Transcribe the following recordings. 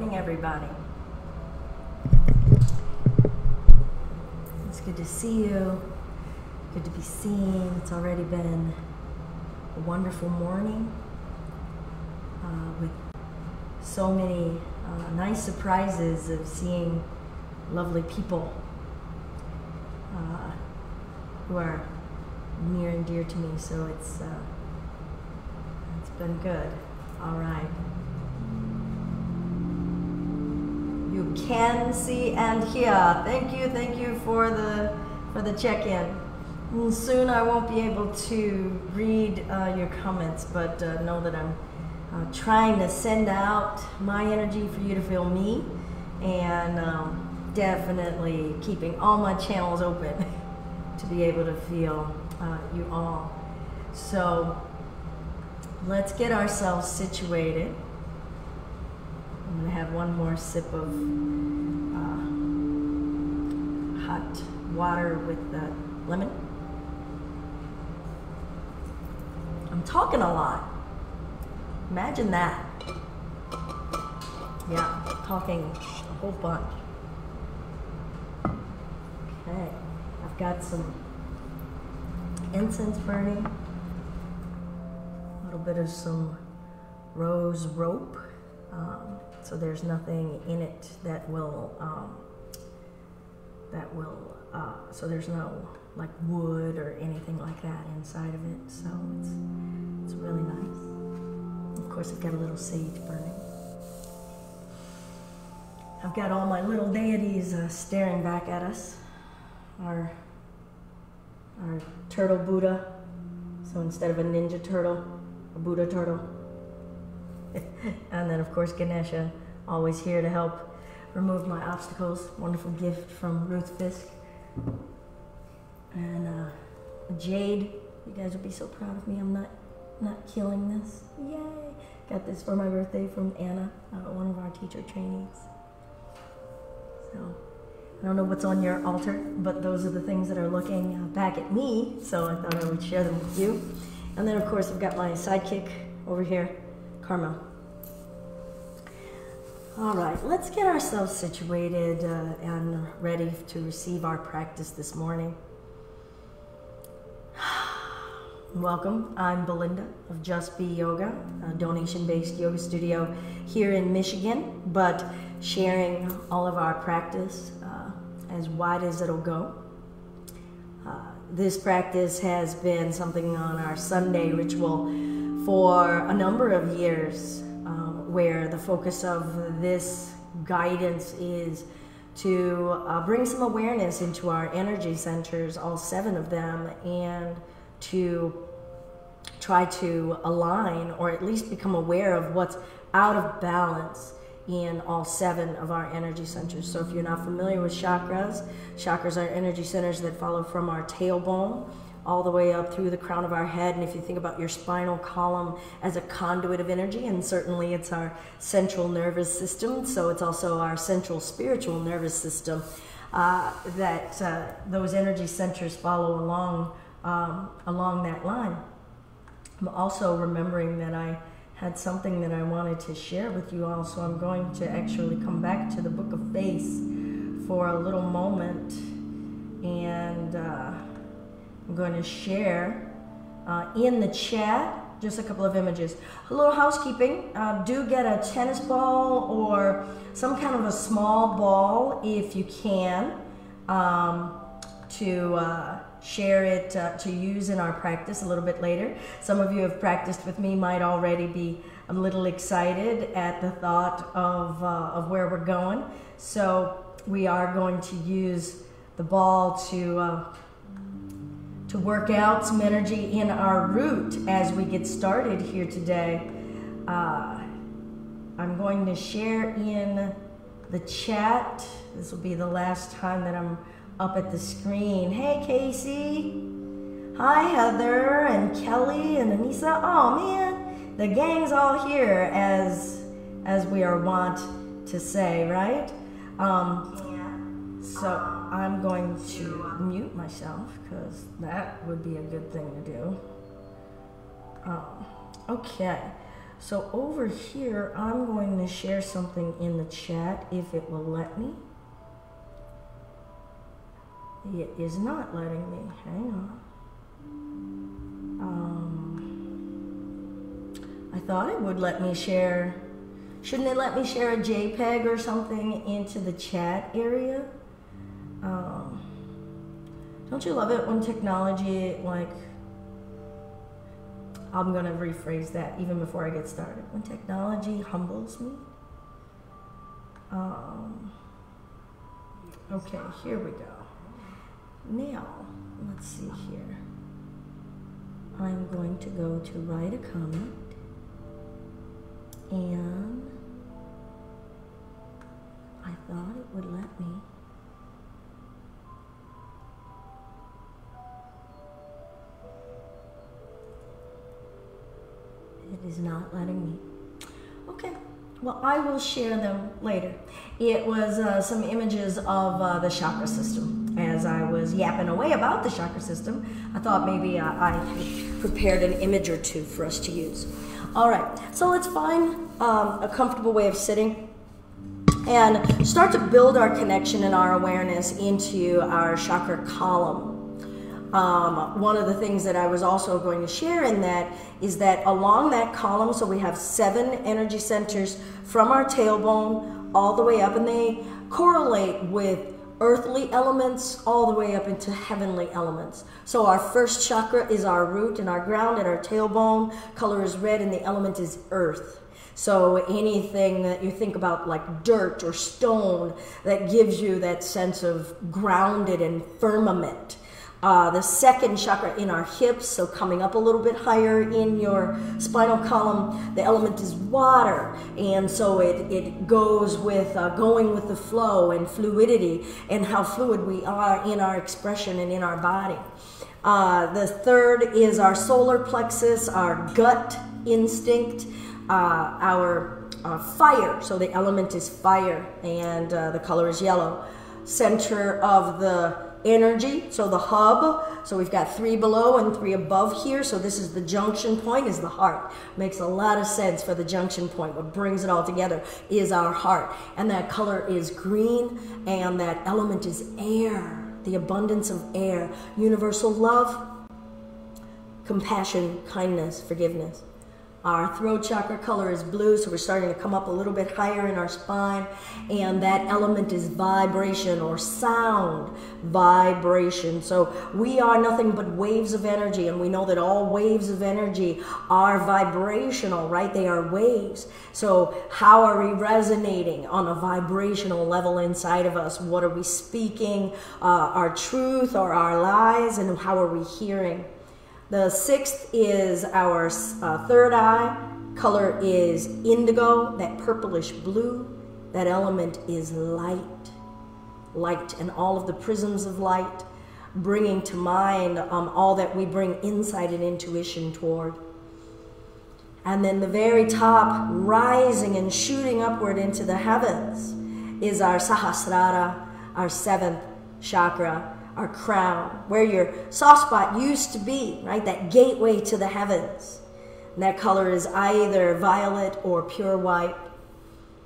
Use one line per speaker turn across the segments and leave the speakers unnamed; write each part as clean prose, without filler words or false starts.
morning, everybody. It's good to see you. Good to be seen. It's already been a wonderful morning with so many nice surprises of seeing lovely people who are near and dear to me. So it's been good. All right. You can see and hear. Thank you for the check-in. And soon I won't be able to read your comments, but know that I'm trying to send out my energy for you to feel me, and definitely keeping all my channels open to be able to feel you all. So let's get ourselves situated. I'm going to have one more sip of hot water with lemon. I'm talking a lot. Imagine that. Yeah, talking a whole bunch. Okay, I've got some incense burning, a little bit of some rose rope. So there's nothing in it that will, so there's no like wood or anything like that inside of it. So it's really nice. Of course, I've got a little sage burning. I've got all my little deities staring back at us. Our turtle Buddha. So instead of a ninja turtle, a Buddha turtle. And then of course Ganesha, always here to help remove my obstacles. Wonderful gift from Ruth Fisk. And Jade, you guys will be so proud of me. I'm not killing this. Yay! Got this for my birthday from Anna, one of our teacher trainees. So I don't know what's on your altar, but those are the things that are looking back at me. So I thought I would share them with you. And then of course I've got my sidekick over here, Carmel. All right, let's get ourselves situated and ready to receive our practice this morning. Welcome, I'm Belinda of Just Be Yoga, a donation-based yoga studio here in Michigan, but sharing all of our practice as wide as it'll go. This practice has been something on our Sunday ritual for a number of years, where the focus of this guidance is to bring some awareness into our energy centers, all 7 of them, and to try to align or at least become aware of what's out of balance in all 7 of our energy centers. So if you're not familiar with chakras, chakras are energy centers that follow from our tailbone all the way up through the crown of our head. And if you think about your spinal column as a conduit of energy, and certainly it's our central nervous system, so it's also our central spiritual nervous system, those energy centers follow along that line. I'm also remembering that I had something that I wanted to share with you all, so I'm going to actually come back to the Book of Face for a little moment, and I'm going to share in the chat just a couple of images. A little housekeeping, do get a tennis ball or some kind of a small ball if you can, to share it, to use in our practice a little bit later. Some of you have practiced with me might already be a little excited at the thought of where we're going. So we are going to use the ball to work out some energy in our root as we get started here today. I'm going to share in the chat. This will be the last time that I'm up at the screen. Hey Casey, hi Heather and Kelly and Anissa. Oh man, the gang's all here, as we are wont to say, right? So I'm going to mute myself because that would be a good thing to do. Okay, So over here, I'm going to share something in the chat if it will let me. It is not letting me. Hang on. I thought it would let me share. Shouldn't it let me share a JPEG or something into the chat area? Don't you love it when technology, like, I'm gonna rephrase that even before I get started. When technology humbles me. Okay, here we go. Now, let's see here. I'm going to go to write a comment, and I thought it would let me. It is not letting me. Okay, well, I will share them later. It was some images of the chakra system. As I was yapping away about the chakra system, I thought maybe I had prepared an image or two for us to use. All right, so let's find a comfortable way of sitting and start to build our connection and our awareness into our chakra column. One of the things that I was also going to share in that is that along that column, so we have 7 energy centers from our tailbone all the way up, and they correlate with earthly elements all the way up into heavenly elements. So our first chakra is our root and our ground, and our tailbone color is red, and the element is earth. So anything that you think about like dirt or stone that gives you that sense of grounded and firmament. The second chakra in our hips, so coming up a little bit higher in your spinal column, the element is water, and so it goes with going with the flow and fluidity and how fluid we are in our expression and in our body. The third is our solar plexus, our gut instinct, our fire, so the element is fire, and the color is yellow. Center of the energy, so the hub, so we've got 3 below and 3 above here, so this is the junction point, is the heart. Makes a lot of sense for the junction point. What brings it all together is our heart, and that color is green, and that element is air, the abundance of air, universal love, compassion, kindness, forgiveness. Our throat chakra color is blue, so we're starting to come up a little bit higher in our spine, and that element is vibration or sound, vibration. So we are nothing but waves of energy, and we know that all waves of energy are vibrational, right? They are waves. So how are we resonating on a vibrational level inside of us? What are we speaking, our truth or our lies, and how are we hearing? The 6th is our third eye. Color is indigo, that purplish blue. That element is light. Light and all of the prisms of light, bringing to mind all that we bring insight and intuition toward. And then the very top, rising and shooting upward into the heavens, is our Sahasrara, our 7th chakra, our crown, where your soft spot used to be, right? That gateway to the heavens. And that color is either violet or pure white.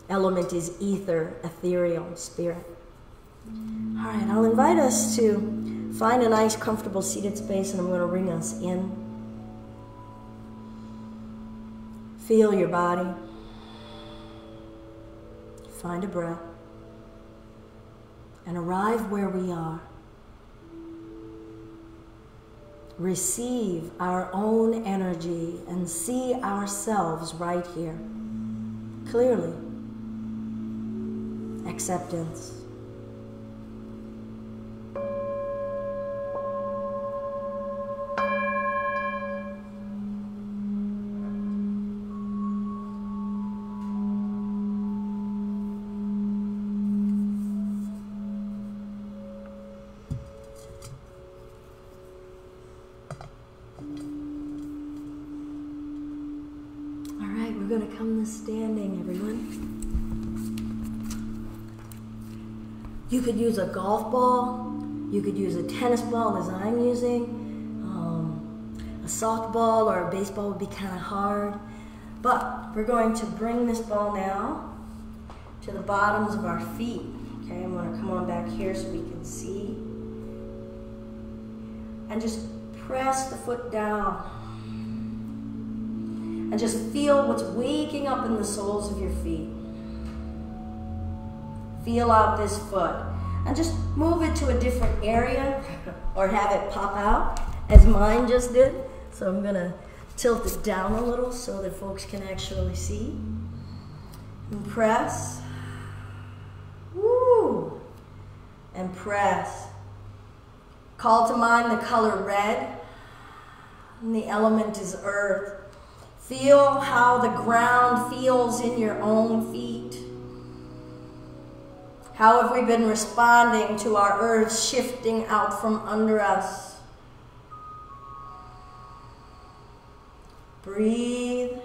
Element is ether, ethereal, spirit. All right, I'll invite us to find a nice, comfortable seated space, and I'm going to bring us in. Feel your body. Find a breath. And arrive where we are. Receive our own energy and see ourselves right here, clearly. Acceptance. We're going to come to standing, everyone. You could use a golf ball. You could use a tennis ball, as I'm using. A softball or a baseball would be kind of hard. But we're going to bring this ball now to the bottoms of our feet. Okay, I'm going to come on back here so we can see. And just press the foot down. And just feel what's waking up in the soles of your feet. Feel out this foot. And just move it to a different area or have it pop out as mine just did. So I'm going to tilt it down a little so that folks can actually see. And press. Woo! And press. Call to mind the color red. And the element is earth. Feel how the ground feels in your own feet. How have we been responding to our earth shifting out from under us? Breathe,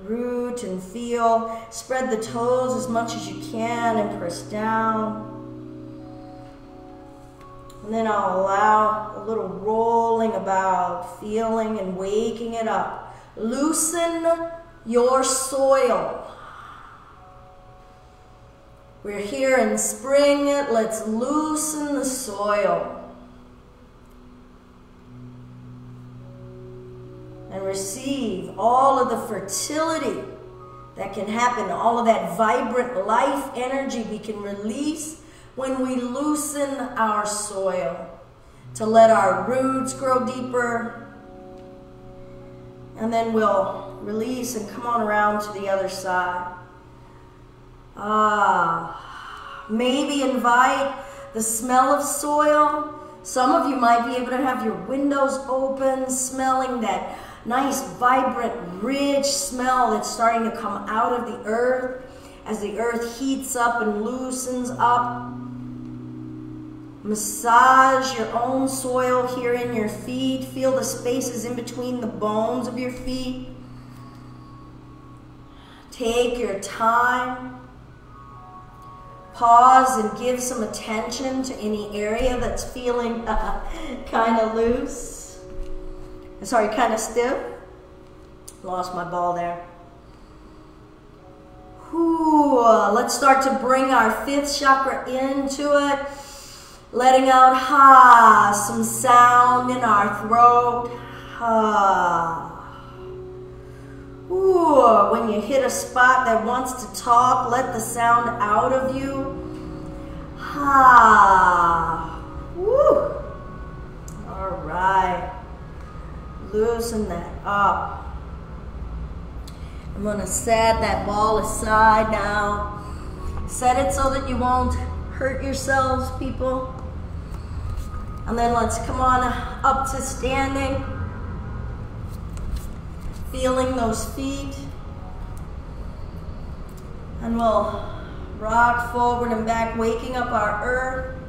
root and feel. Spread the toes as much as you can and press down. And then I'll allow a little rolling about, feeling and waking it up. Loosen your soil. We're here in spring. Let's loosen the soil. And receive all of the fertility that can happen, all of that vibrant life energy we can release when we loosen our soil to let our roots grow deeper. And then we'll release and come on around to the other side. Maybe invite the smell of soil. Some of you might be able to have your windows open, smelling that nice, vibrant, rich smell that's starting to come out of the earth as the earth heats up and loosens up. Massage your own soil here in your feet. Feel the spaces in between the bones of your feet. Take your time. Pause and give some attention to any area that's feeling kind of loose. Sorry, kind of stiff. Lost my ball there. Whew. Let's start to bring our fifth chakra into it. Letting out some sound in our throat. Ooh, when you hit a spot that wants to talk, let the sound out of you. Woo. All right. Loosen that up. I'm going to set that ball aside now. Set it so that you won't hurt yourselves, people. And then let's come on up to standing. Feeling those feet. And we'll rock forward and back, waking up our earth.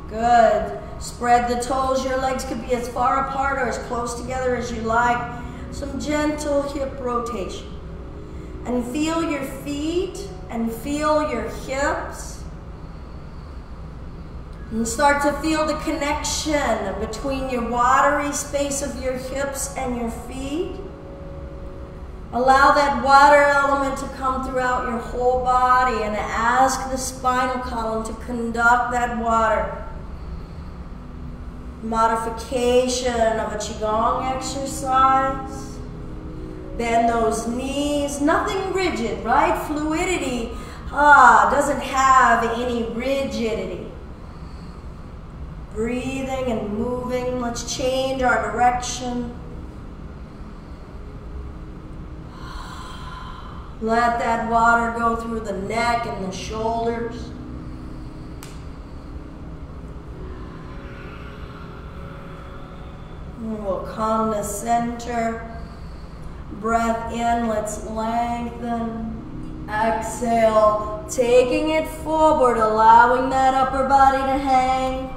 Good. Spread the toes. Your legs could be as far apart or as close together as you like. Some gentle hip rotation. And feel your feet and feel your hips. And start to feel the connection between your watery space of your hips and your feet. Allow that water element to come throughout your whole body and ask the spinal column to conduct that water. Modification of a Qigong exercise. Bend those knees, nothing rigid, right? Fluidity doesn't have any rigidity. Breathing and moving. Let's change our direction. Let that water go through the neck and the shoulders. And we'll come to center. Breath in, let's lengthen. Exhale, taking it forward, allowing that upper body to hang.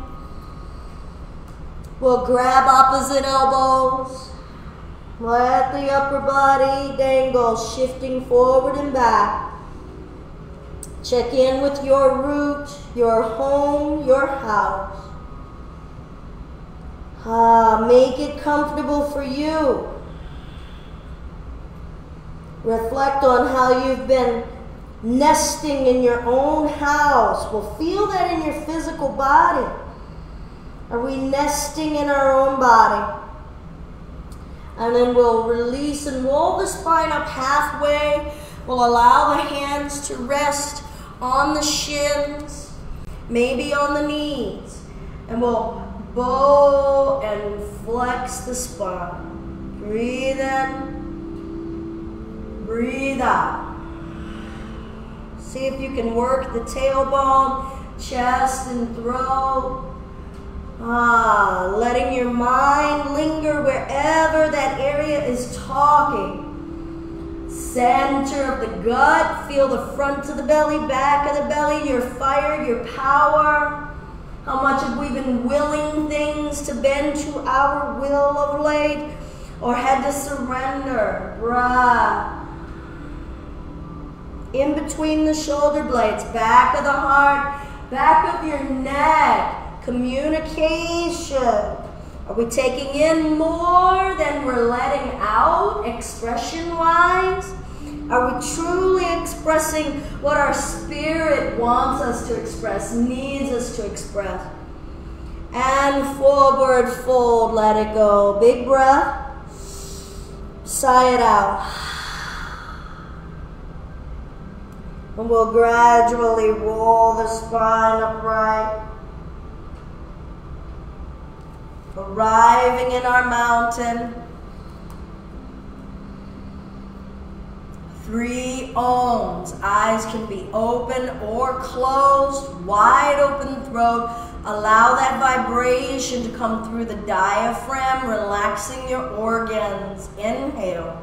We'll grab opposite elbows. Let the upper body dangle, shifting forward and back. Check in with your root, your home, your house. Make it comfortable for you. Reflect on how you've been nesting in your own house. Well, feel that in your physical body. Are we nesting in our own body? And then we'll release and roll the spine up halfway. We'll allow the hands to rest on the shins, maybe on the knees. And we'll bow and flex the spine. Breathe in. Breathe out. See if you can work the tailbone, chest, and throat. Letting your mind linger wherever that area is talking. Center of the gut. Feel the front of the belly, back of the belly, your fire, your power. How much have we been willing things to bend to our will of late, or had to surrender? Breath. In between the shoulder blades, back of the heart, back of your neck. Communication. Are we taking in more than we're letting out, expression-wise? Are we truly expressing what our spirit wants us to express, needs us to express? And forward fold, let it go. Big breath. Sigh it out. And we'll gradually roll the spine upright. Arriving in our mountain. 3 ohms. Eyes can be open or closed. Wide open throat. Allow that vibration to come through the diaphragm, relaxing your organs. Inhale.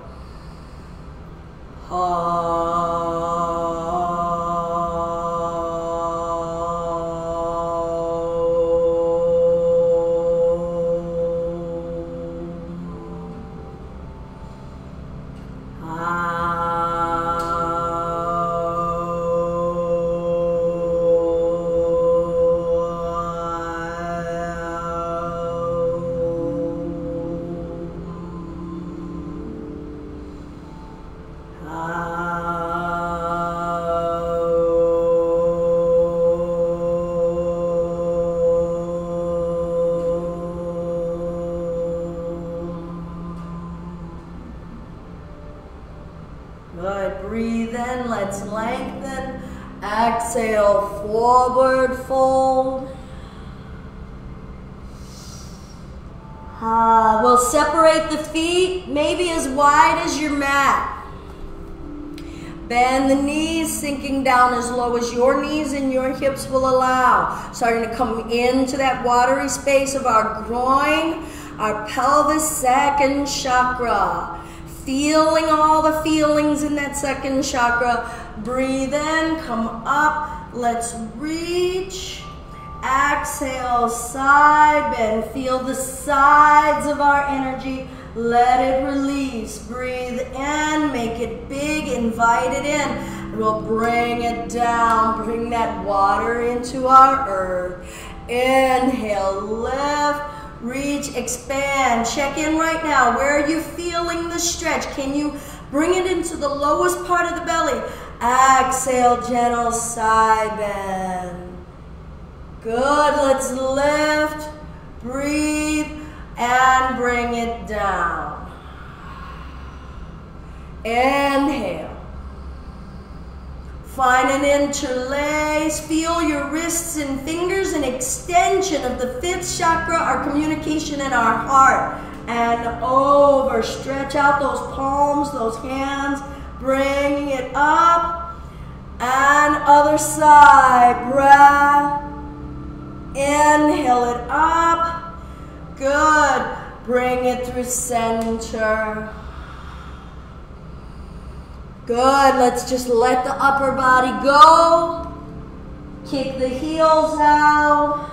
Good. Breathe in. Let's lengthen. Exhale. Forward fold. We'll separate the feet, maybe as wide as your mat. Bend the knees, sinking down as low as your knees and your hips will allow. Starting to come into that watery space of our groin, our pelvis, second chakra. Feeling all the feelings in that second chakra. Breathe in, come up. Let's reach. Exhale, side bend. Feel the sides of our energy. Let it release. Breathe in, make it big, invite it in. We'll bring it down, bring that water into our earth. Inhale, lift. Reach, expand. Check in right now. Where are you feeling the stretch? Can you bring it into the lowest part of the belly? Exhale, gentle side bend. Good. Let's lift, breathe, and bring it down. Inhale. Find an interlace. Feel your wrists and fingers, an extension of the 5th chakra, our communication in our heart. And over. Stretch out those palms, those hands. Bring it up. And other side. Breath. Inhale it up. Good. Bring it through center. Good. Let's just let the upper body go. Kick the heels out.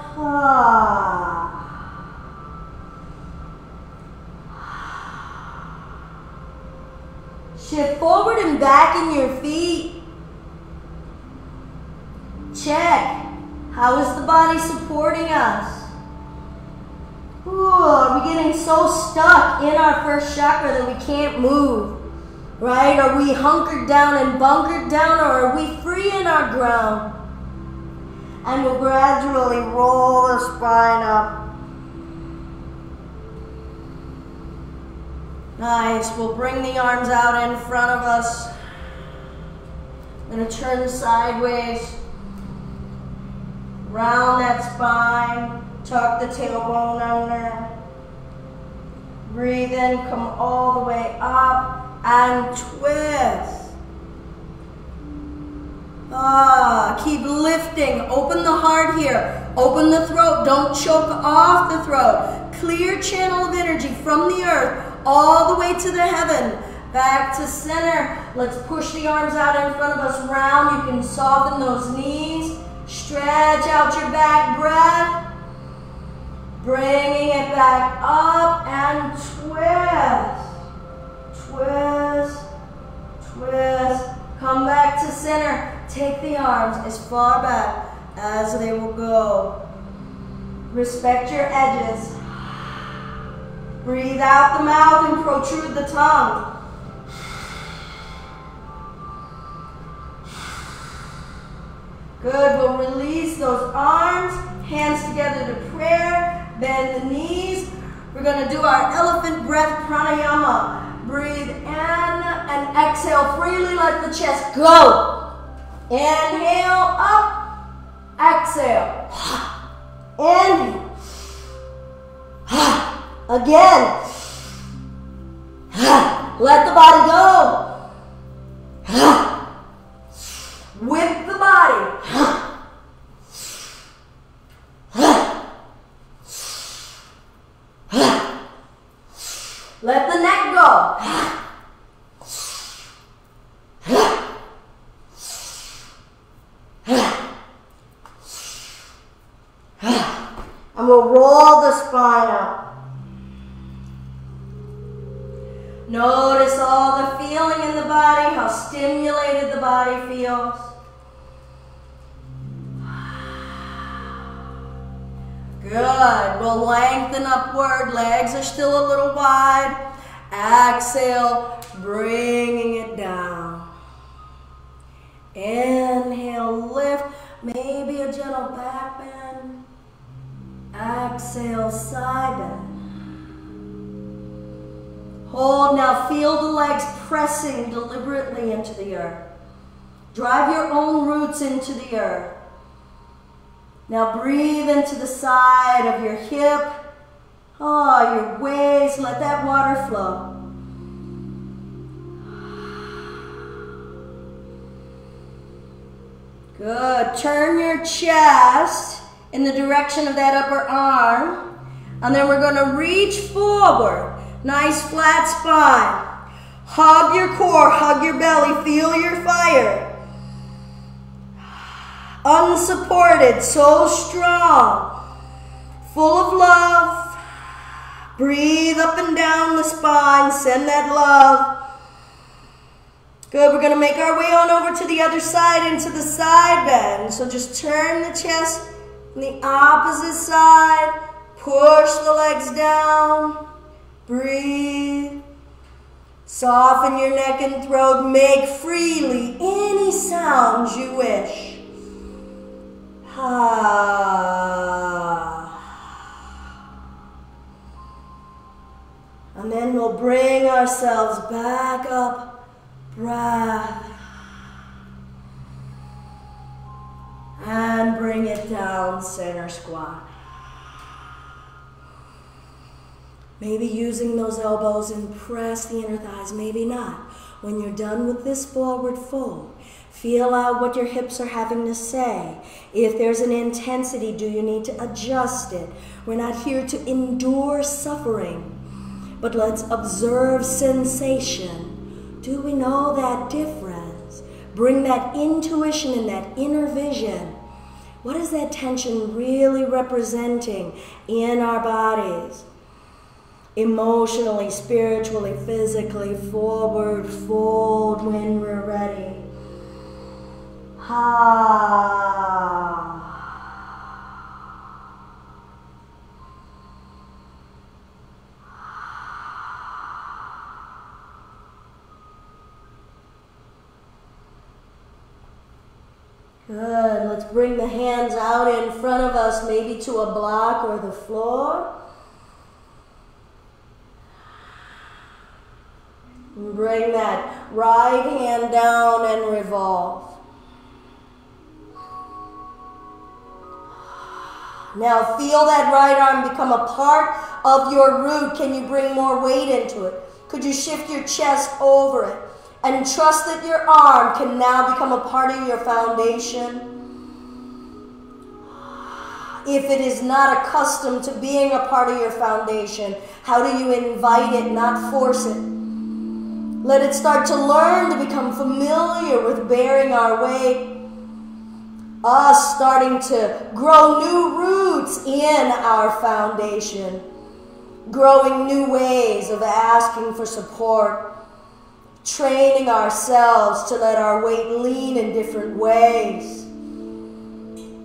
Shift forward and back in your feet. Check. How is the body supporting us? Ooh, are we getting so stuck in our first chakra that we can't move? Right? Are we hunkered down and bunkered down, or are we free in our ground? And we'll gradually roll the spine up. Nice. We'll bring the arms out in front of us. I'm going to turn sideways. Round that spine. Tuck the tailbone under. Breathe in. Come all the way up. And twist. Keep lifting. Open the heart here. Open the throat. Don't choke off the throat. Clear channel of energy from the earth all the way to the heaven. Back to center. Let's push the arms out in front of us. Round. You can soften those knees. Stretch out your back breath. Bringing it back up and twist. Twist. Twist. Come back to center. Take the arms as far back as they will go. Respect your edges. Breathe out the mouth and protrude the tongue. Good. We'll release those arms. Hands together to prayer. Bend the knees. We're going to do our elephant breath pranayama. Breathe in and exhale freely. Let the chest go. Inhale up. Exhale. Inhale. Again. Let the body go. Whip the body. Let the neck go. And we'll roll the spine up. Notice all the feeling in the body, how stimulated the body feels. Good. We'll lengthen upward. Legs are still a little wide. Exhale, bringing it down. Inhale, lift. Maybe a gentle back bend. Exhale, side bend. Hold. Now feel the legs pressing deliberately into the earth. Drive your own roots into the earth. Now breathe into the side of your hip. Your waist. Let that water flow. Good. Turn your chest in the direction of that upper arm. And then we're going to reach forward. Nice flat spine. Hug your core. Hug your belly. Feel your fire. Unsupported. So strong. Full of love. Breathe up and down the spine. Send that love. Good. We're going to make our way on over to the other side into the side bend. So just turn the chest on the opposite side. Push the legs down. Breathe. Soften your neck and throat. Make freely any sounds you wish. And then we'll bring ourselves back up. Breath. And bring it down, center squat. Maybe using those elbows and press the inner thighs, maybe not. When you're done with this forward fold, feel out what your hips are having to say. If there's an intensity, do you need to adjust it? We're not here to endure suffering, but let's observe sensation. Do we know that difference? Bring that intuition and that inner vision. What is that tension really representing in our bodies? Emotionally, spiritually, physically, forward, fold when we're ready. Good. Let's bring the hands out in front of us, maybe to a block or the floor. And bring that right hand down and revolve. Now feel that right arm become a part of your root. Can you bring more weight into it? Could you shift your chest over it? And trust that your arm can now become a part of your foundation. If it is not accustomed to being a part of your foundation, how do you invite it, not force it? Let it start to learn to become familiar with bearing our weight. Us starting to grow new roots in our foundation. Growing new ways of asking for support. Training ourselves to let our weight lean in different ways.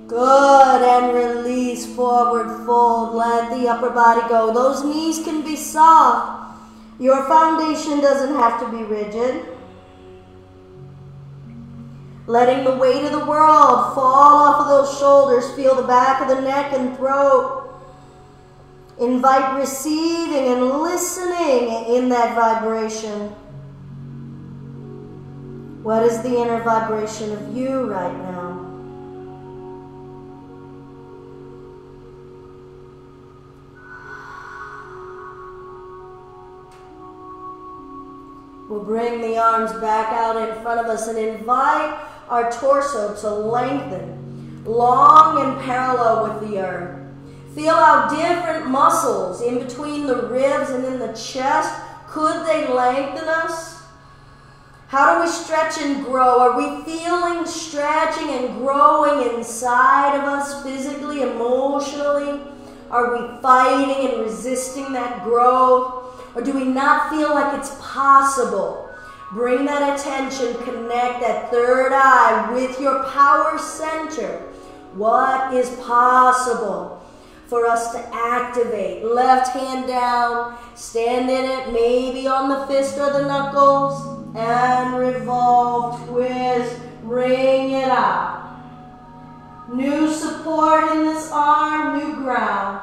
Good, and release, forward fold, let the upper body go. Those knees can be soft. Your foundation doesn't have to be rigid. Letting the weight of the world fall off of those shoulders. Feel the back of the neck and throat. Invite receiving and listening in that vibration. What is the inner vibration of you right now? We'll bring the arms back out in front of us and invite our torso to lengthen, long and parallel with the earth. Feel how different muscles in between the ribs and in the chest, could they lengthen us? How do we stretch and grow? Are we feeling stretching and growing inside of us physically, emotionally? Are we fighting and resisting that growth? Or do we not feel like it's possible? Bring that attention, connect that third eye with your power center. What is possible for us to activate? Left hand down, stand in it, maybe on the fist or the knuckles, and revolve, twist, bring it out. New support in this arm, new ground.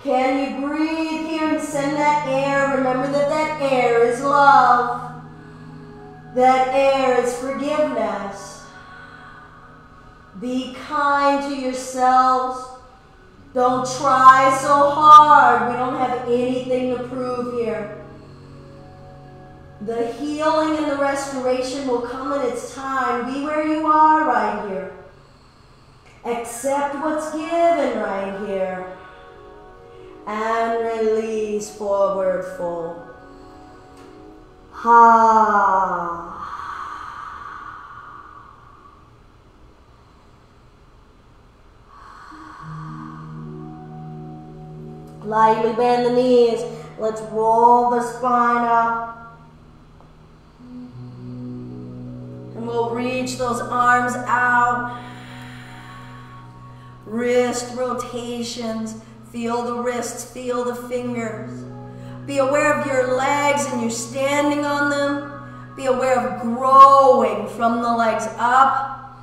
Can you breathe here and send that air? Remember that that air is love. That air is forgiveness. Be kind to yourselves. Don't try so hard. We don't have anything to prove here. The healing and the restoration will come in its time. Be where you are right here. Accept what's given right here. And release, forward fold. Ha. Lightly bend the knees. Let's roll the spine up. And we'll reach those arms out. Wrist rotations. Feel the wrists, feel the fingers. Be aware of your legs and you standing on them. Be aware of growing from the legs up.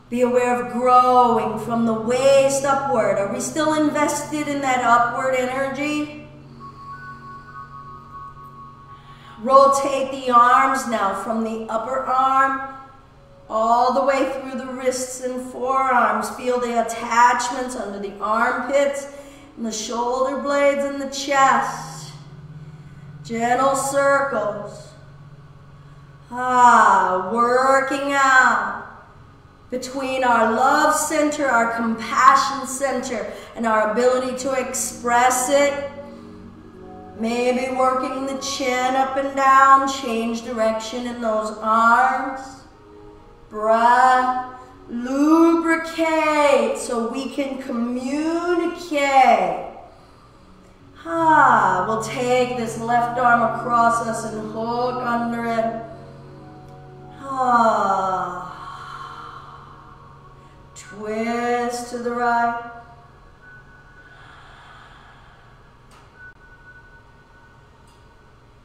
Be aware of growing from the waist upward. Are we still invested in that upward energy? Rotate the arms now from the upper arm all the way through the wrists and forearms. Feel the attachments under the armpits and the shoulder blades and the chest. Gentle circles. Working out between our love center, our compassion center, and our ability to express it. Maybe working the chin up and down, change direction in those arms. Breath, lubricate so we can communicate. We'll take this left arm across us and hook under it. Twist to the right.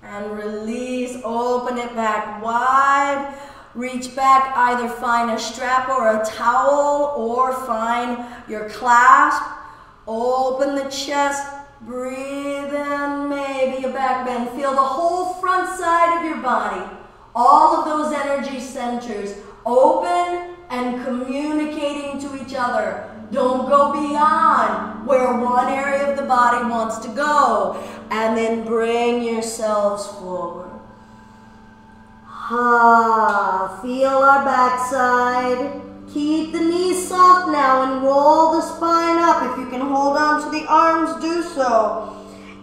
And release, open it back wide. Reach back, either find a strap or a towel, or find your clasp. Open the chest, breathe in, maybe a back bend. Feel the whole front side of your body. All of those energy centers open and communicating to each other. Don't go beyond where one area of the body wants to go. And then bring yourselves forward. Feel our backside. Keep the knees soft now and roll the spine up. If you can hold on to the arms, do so.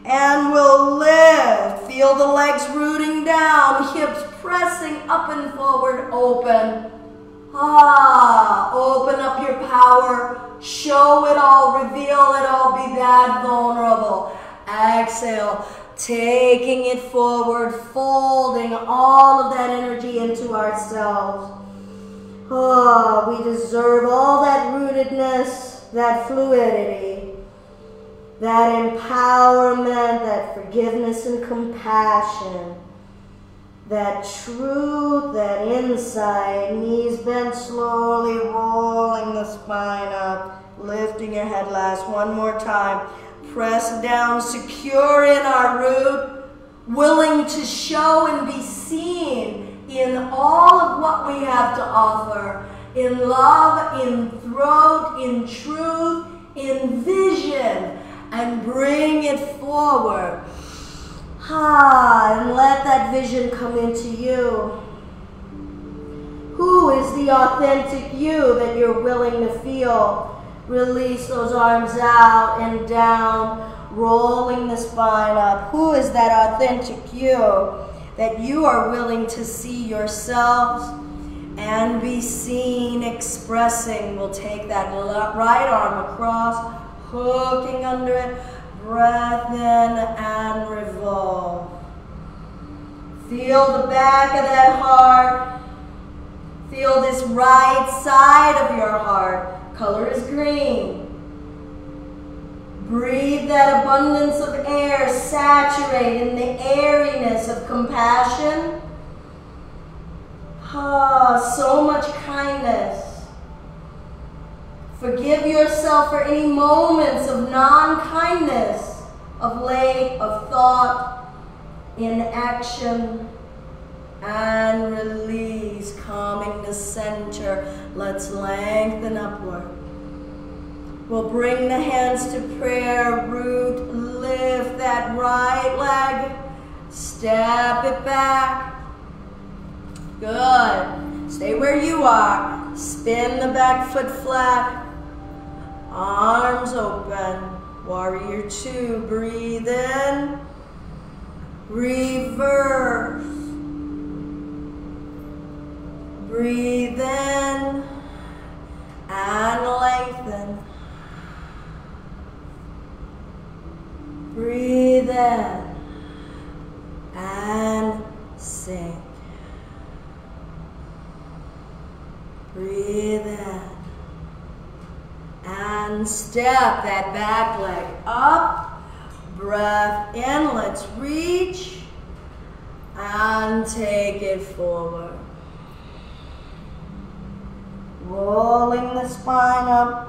And we'll lift. Feel the legs rooting down, hips pressing up and forward, open. Open up your power. Show it all, reveal it all, be that vulnerable. Exhale, taking it forward, folding all of that energy into ourselves. We deserve all that rootedness, that fluidity, that empowerment, that forgiveness and compassion, that truth, that insight. Knees bent, slowly rolling the spine up, lifting your head last. One more time. Press down, secure in our root, willing to show and be seen in all of what we have to offer, in love, in throat, in truth, in vision, and bring it forward. And let that vision come into you. Who is the authentic you that you're willing to feel? Release those arms out and down, rolling the spine up. Who is that authentic you that you are willing to see yourselves and be seen expressing? We'll take that right arm across, hooking under it, breath in and revolve. Feel the back of that heart. Feel this right side of your heart. Color is green. Breathe that abundance of air, saturate in the airiness of compassion. So much kindness. Forgive yourself for any moments of non-kindness, of late, of thought, inaction, and release, calming the center. Let's lengthen upward. We'll bring the hands to prayer, root, lift that right leg, step it back. Good. Stay where you are. Spin the back foot flat. Arms open. Warrior 2. Breathe in. Reverse. Breathe in and lengthen. Breathe in and sink. Breathe in and step that back leg up. Breath in, let's reach and take it forward. Rolling the spine up.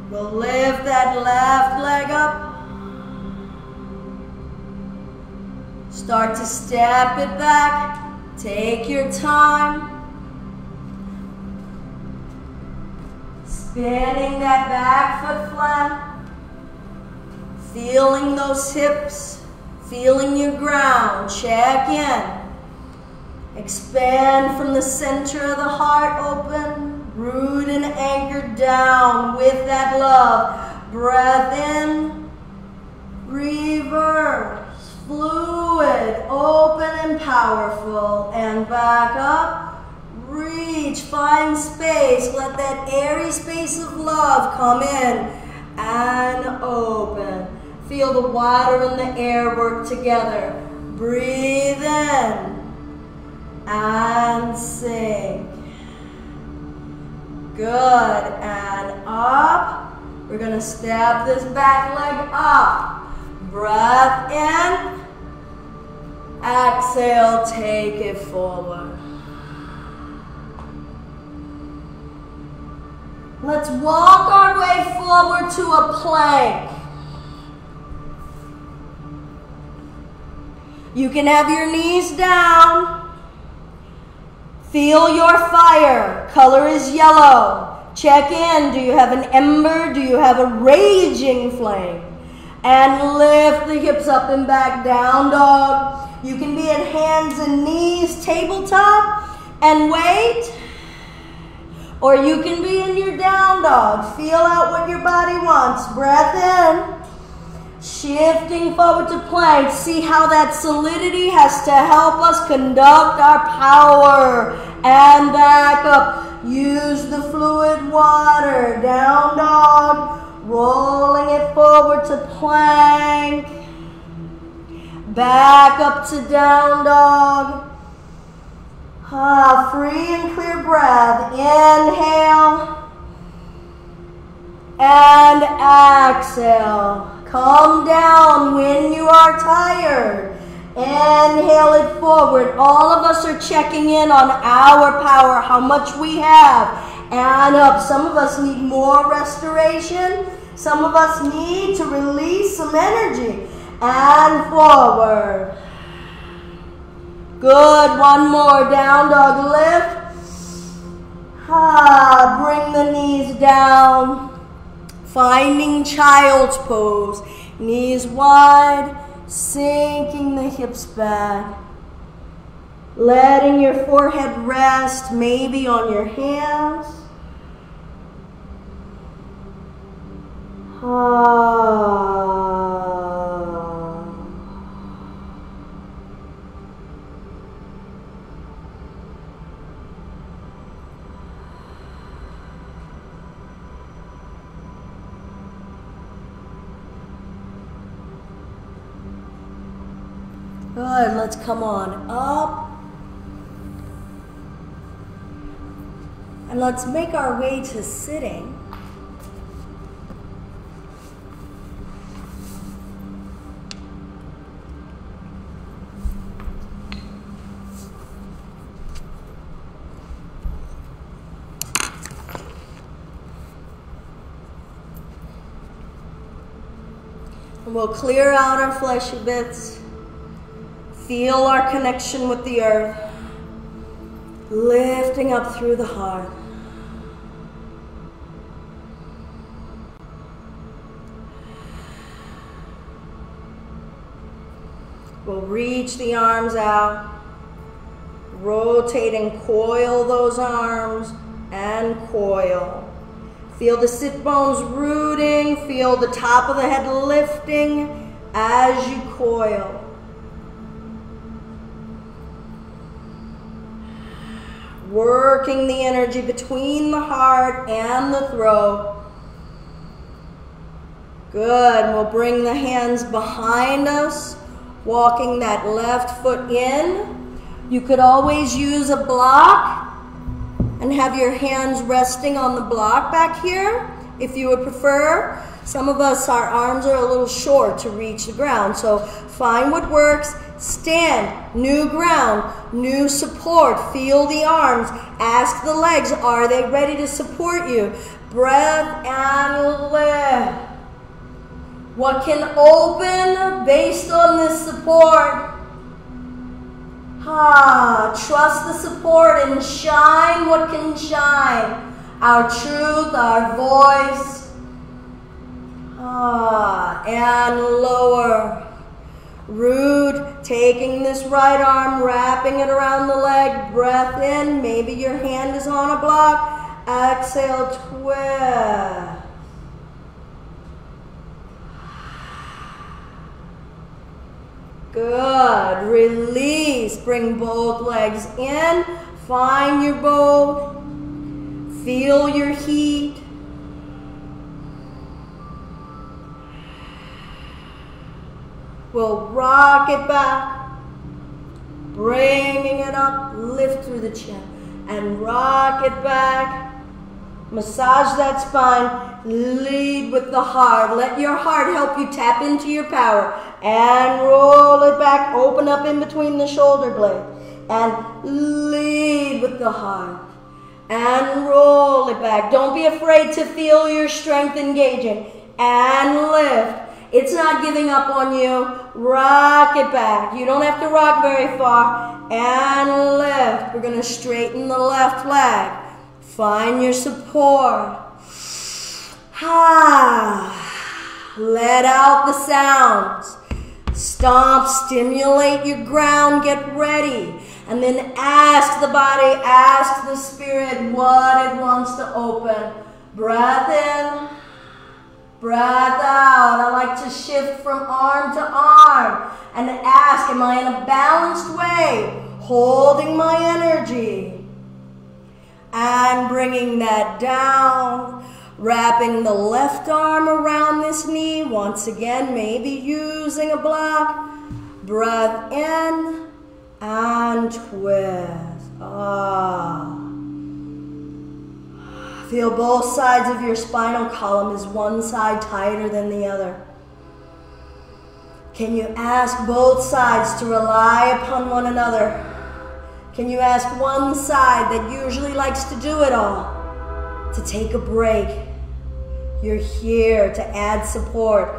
We'll lift that left leg up. Start to step it back. Take your time. Spinning that back foot flat. Feeling those hips. Feeling your ground. Check in. Expand from the center of the heart open. Root and anchor down with that love. Breath in. Reverse. Fluid. Open and powerful. And back up. Reach. Find space. Let that airy space of love come in. And open. Feel the water and the air work together. Breathe in. And sink. Good. And up. We're going to step this back leg up. Breath in. Exhale, take it forward. Let's walk our way forward to a plank. You can have your knees down. Feel your fire. Color is yellow. Check in. Do you have an ember? Do you have a raging flame? And lift the hips up and back, down dog. You can be at hands and knees, tabletop, and wait. Or you can be in your down dog. Feel out what your body wants. Breath in. Shifting forward to plank. See how that solidity has to help us conduct our power. And back up. Use the fluid water. Down dog. Rolling it forward to plank. Back up to down dog. Free and clear breath. Inhale. And exhale. Calm down when you are tired. Inhale it forward. All of us are checking in on our power, how much we have. And up. Some of us need more restoration. Some of us need to release some energy. And forward. Good. One more. Down dog. Lift. Bring the knees down. Finding child's pose. Knees wide. Sinking the hips back. Letting your forehead rest, maybe on your hands. Good, let's come on up. And let's make our way to sitting. And we'll clear out our fleshy bits. Feel our connection with the earth. Lifting up through the heart. We'll reach the arms out. Rotate and coil those arms and coil. Feel the sit bones rooting. Feel the top of the head lifting as you coil. Working the energy between the heart and the throat. Good. We'll bring the hands behind us, walking that left foot in. You could always use a block and have your hands resting on the block back here if you would prefer. Some of us, our arms are a little short to reach the ground, so find what works. Stand, new ground, new support. Feel the arms. Ask the legs, are they ready to support you? Breath and lift. What can open based on this support? Trust the support and shine what can shine. Our truth, our voice. And lower. Root, taking this right arm, wrapping it around the leg. Breath in, maybe your hand is on a block. Exhale, twist. Good. Release. Bring both legs in. Find your boat. Feel your heat. We'll rock it back, bringing it up, lift through the chin, and rock it back, Massage that spine. Lead with the heart. Let your heart help you tap into your power. And roll it back. Open up in between the shoulder blades. And lead with the heart. And roll it back. Don't be afraid to feel your strength engaging. And lift. It's not giving up on you. Rock it back. You don't have to rock very far. And lift. We're going to straighten the left leg. Find your support. Let out the sounds. Stomp, stimulate your ground, get ready. And then ask the body, ask the spirit what it wants to open. Breath in, breath out. I like to shift from arm to arm and ask, am I in a balanced way? Holding my energy. And bringing that down, wrapping the left arm around this knee. Once again, maybe using a block. Breath in and twist. Feel both sides of your spinal column. Is one side tighter than the other? Can you ask both sides to rely upon one another? Can you ask one side that usually likes to do it all to take a break? You're here to add support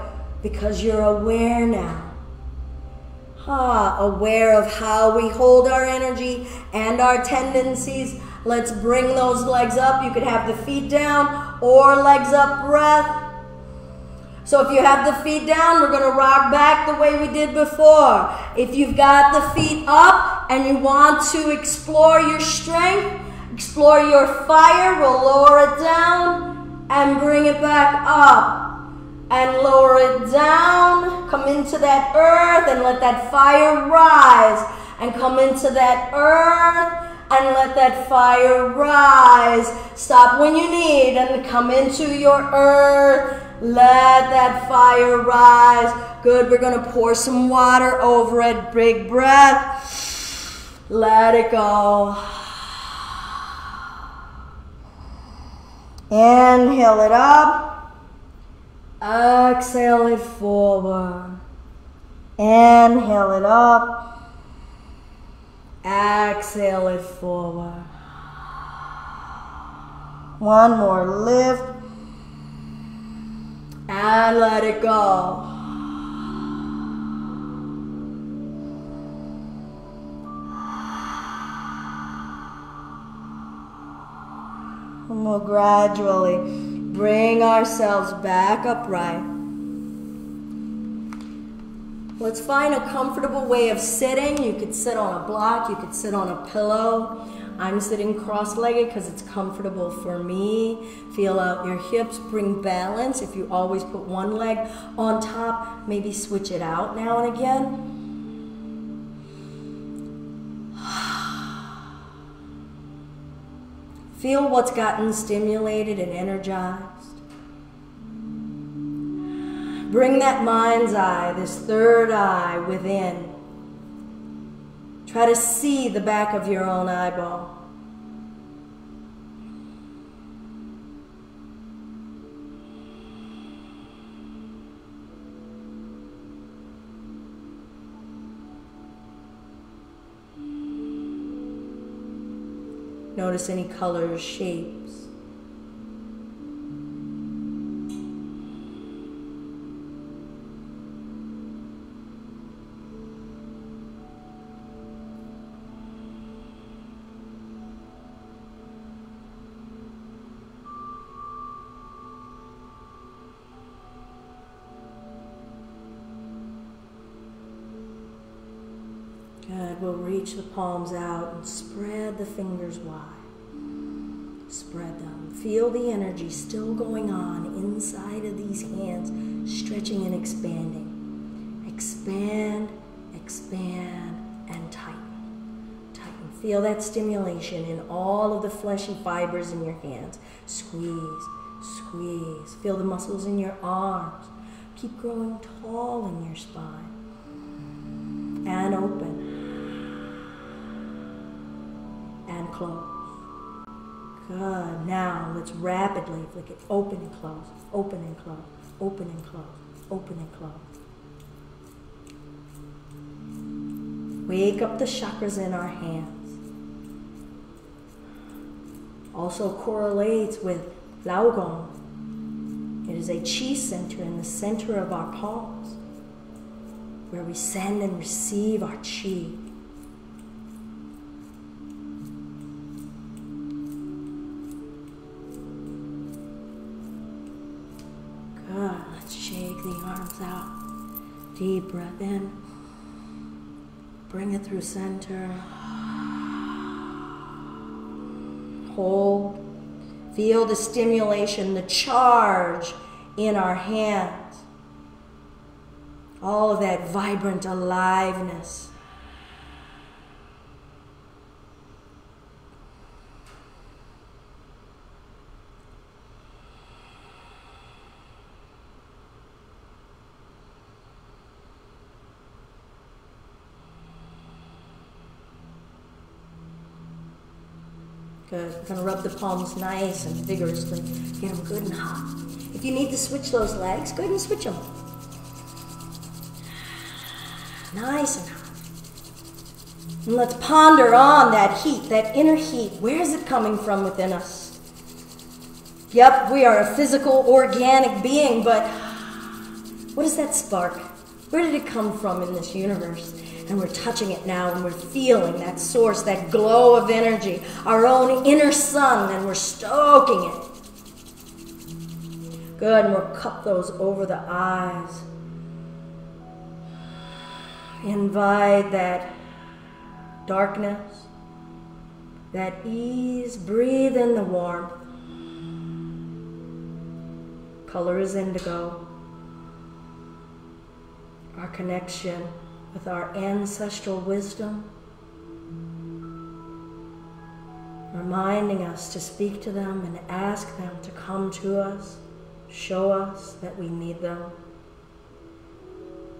because you're aware now. Aware of how we hold our energy and our tendencies. Let's bring those legs up. You could have the feet down or legs up, breath. So if you have the feet down, we're going to rock back the way we did before. If you've got the feet up and you want to explore your strength, explore your fire, we'll lower it down and bring it back up. And lower it down, come into that earth and let that fire rise. And come into that earth and let that fire rise. Stop when you need and come into your earth. Let that fire rise. Good, we're going to pour some water over it. Big breath. Let it go. Inhale it up. Exhale it forward. Inhale it up. Exhale it forward. One more lift. And let it go. And we'll gradually bring ourselves back upright. Let's find a comfortable way of sitting. You could sit on a block, you could sit on a pillow. I'm sitting cross-legged because it's comfortable for me. Feel out your hips, bring balance. If you always put one leg on top, maybe switch it out now and again. Feel what's gotten stimulated and energized. Bring that mind's eye, this third eye within. Try to see the back of your own eyeball. Notice any colors, shapes. Good, we'll reach the palms out and spread the fingers wide. Spread them. Feel the energy still going on inside of these hands, stretching and expanding. Expand, expand, and tighten. Tighten. Feel that stimulation in all of the fleshy fibers in your hands. Squeeze, squeeze. Feel the muscles in your arms. Keep growing tall in your spine. And open. And close. Good. Now let's rapidly flick it. Open and close. Open and close. Open and close. Open and close. Wake up the chakras in our hands. Also correlates with Lao Gong. It is a chi center in the center of our palms, where we send and receive our chi. Good. Let's shake the arms out. Deep breath in. Bring it through center. Hold. Feel the stimulation, the charge in our hands. All of that vibrant aliveness. Good. We're going to rub the palms nice and vigorously. Get them good and hot. If you need to switch those legs, go ahead and switch them. Nice and hot. And let's ponder on that heat, that inner heat. Where is it coming from within us? Yep, we are a physical, organic being, but what is that spark? Where did it come from in this universe? And we're touching it now, and we're feeling that source, that glow of energy, our own inner sun, and we're stoking it. Good, and we'll cup those over the eyes. Invite that darkness, that ease. Breathe in the warmth. Color is indigo. Our connection with our ancestral wisdom, reminding us to speak to them and ask them to come to us, show us that we need them,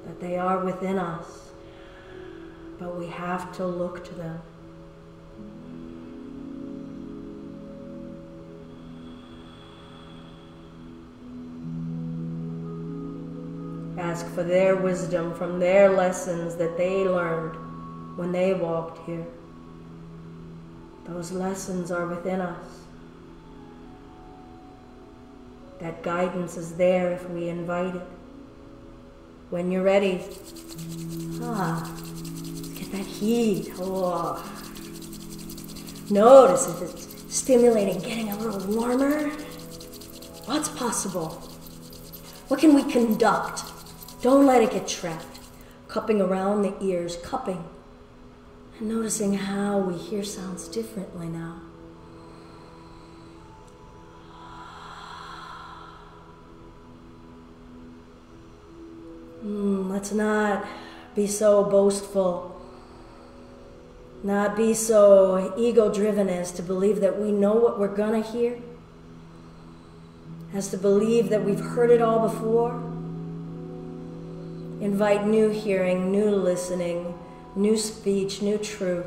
that they are within us, but we have to look to them. Ask for their wisdom from their lessons that they learned when they walked here. Those lessons are within us. That guidance is there if we invite it. When you're ready, get that heat. Oh. Notice if it's stimulating, getting a little warmer. What's possible? What can we conduct? Don't let it get trapped. Cupping around the ears, cupping. And noticing how we hear sounds differently now. Let's not be so boastful. Not be so ego-driven as to believe that we know what we're gonna hear. As to believe that we've heard it all before. Invite new hearing, new listening, new speech, new truth.